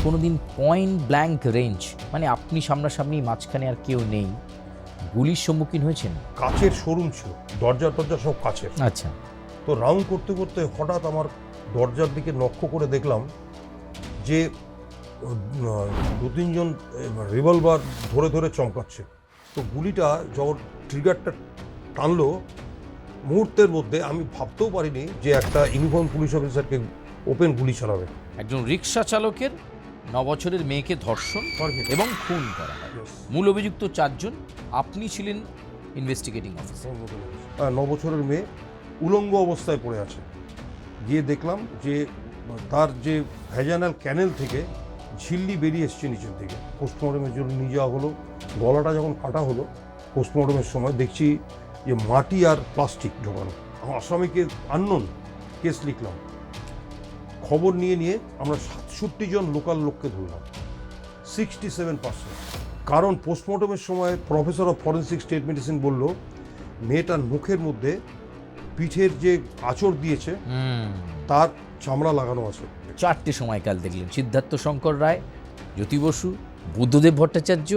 কোনোদিন point blank range, মানে আপনি সামনাসামনি, মাঝখানে আর কেউ নেই, গুলির সম্মুখীন হয়েছেন? কাচের শোরুম ছিল, দরজা টরজা সব কাচের। আচ্ছা। তো রাউন্ড করতে করতে হঠাৎ আমার দরজার দিকে লক্ষ্য করে দেখলাম যে দু তিনজন রিভলভার ধরে ধরে চমকাচ্ছে। তো গুলিটা যখন ট্রিগারটা টানলো, মুহূর্তের মধ্যে আমি ভাবতেও পারিনি যে একটা ইউনিফর্ম পুলিশ অফিসারকে ওপেন গুলি চালাবে। একজন রিক্সা চালকের 9 বছরের মেয়েকে ধর্ষণ এবং খুন করা হয়। মূল অভিযুক্ত 4 জন, আপনি ছিলেন ইনভেস্টিগেটিং অফিসার। 9 বছরের মেয়ে উলঙ্গ অবস্থায় পড়ে আছে। গিয়ে দেখলাম যে তার যে ভ্যাজানাল ক্যানেল থেকে ঝিল্লি বেরিয়ে এসছে নিচের দিকে। পোস্টমর্টমের জন্য নিয়ে যাওয়া হলো। গলাটা যখন কাটা হলো পোস্টমর্টমের সময়, দেখছি যে মাটি আর প্লাস্টিক ঢোকানো। আসামিকে আননোন কেস লিখলাম। খবর নিয়ে আমরা 67 জন লোকাল লোককে ধরলাম, 67%। কারণ পোস্টমর্টমের সময় professor of forensic state medicine বলল মেয়েটার মুখের মধ্যে পিঠের যে আঁচড় দিয়েছে তার চামড়া লাগানো আছে। 4টে সময়কাল দেখলেন, সিদ্ধার্থ শঙ্কর রায়, জ্যোতি বসু, বুদ্ধদেব ভট্টাচার্য,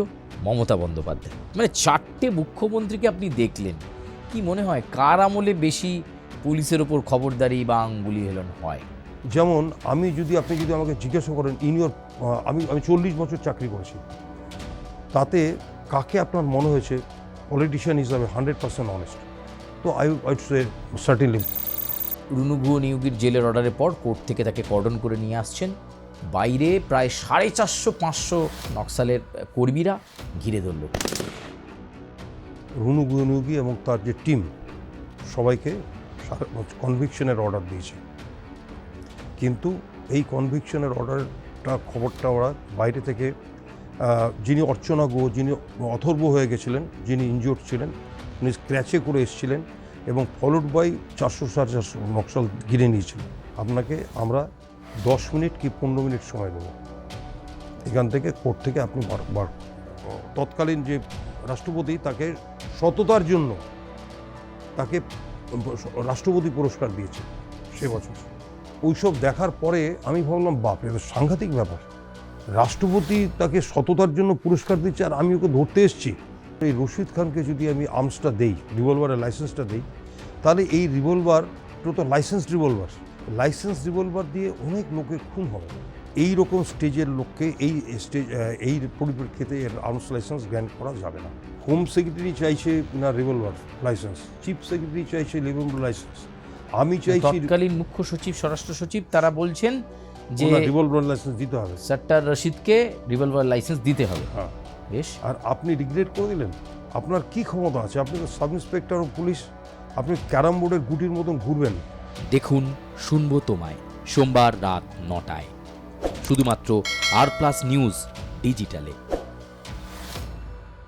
মমতা বন্দ্যোপাধ্যায়, মানে 4টে মুখ্যমন্ত্রীকে আপনি দেখলেন। কি মনে হয় কার আমলে বেশি পুলিশের ওপর খবরদারি বা আঙ্গুলি হেলন হয়? যেমন আপনি যদি আমাকে জিজ্ঞাসা করেন আমি 40 বছর চাকরি করেছি, তাতে কাকে আপনার মনে হয়েছে পলিটিশিয়ান হিসাবে 100% অনেস্ট? তো I say certainly Runu Guha নিয়োগীর জেলের অর্ডারের পর কোর্ট থেকে তাকে কর্ডন করে নিয়ে আসছেন। বাইরে প্রায় 450-500 নকশালের কর্মীরা ঘিরে ধরল। রুনু গুহনিয়োগী এবং তার যে টিম সবাইকে কনভিকশনের অর্ডার দিয়েছে, কিন্তু এই কনভিকশনের অর্ডারটা খবরটা ওরা বাইরে থেকে যিনি অর্চনা গুহ, যিনি অথর্ব হয়ে গেছিলেন, যিনি ইনজিওর্ড ছিলেন, উনি স্ক্র্যাচে করে এসেছিলেন এবং ফলোড বাই 400-450 নকশাল ঘিরে নিয়েছিলেন। আপনাকে আমরা 10 মিনিট কি 15 মিনিট সময় দেবো এখান থেকে, কোর্ট থেকে আপনি তৎকালীন যে রাষ্ট্রপতি তাকে সততার জন্য তাকে রাষ্ট্রপতি পুরস্কার দিয়েছে সে বছর। ওইসব দেখার পরে আমি ভাবলাম বাপ, এটা সাংঘাতিক ব্যাপার। রাষ্ট্রপতি তাকে সততার জন্য পুরস্কার দিচ্ছে আর আমি ওকে ধরতে এসেছি। এই রশিদ খানকে যদি আমি আর্মসটা দেই, রিভলভারের লাইসেন্সটা দেই, তাহলে এই রিভলভার তো লাইসেন্স রিভলভার দিয়ে অনেক লোকের খুন হবে। এই রকম স্টেজের লোককে এই পরিপ্রেক্ষিতে এর আর্মস লাইসেন্স গ্র্যান্ট করা যাবে না। হোম সেক্রেটারি চাইছে না রিভলভার লাইসেন্স, চিফ সেক্রেটারি চাইছে রিভলভার লাইসেন্স, আমি চাইছি। তৎকালীন মুখ্য সচিব, স্বরাষ্ট্র সচিব, তারা বলছেন যে রিভলভার লাইসেন্স দিতে হবে, সত্তার রশিদকে রিভলভার লাইসেন্স দিতে হবে। হ্যাঁ, বেশ। আর আপনি রিগ্রেট করে দিলেন। আপনার কি ক্ষমতা আছে? আপনি তো সাব ইন্সপেক্টর অফ পুলিশ, আপনি ক্যারাম বোর্ডের গুটির মতন ঘুরবেন। দেখুন শুনবো তোমায় সোমবার রাত 9টায় শুধুমাত্র আর প্লাস নিউজ ডিজিটালে।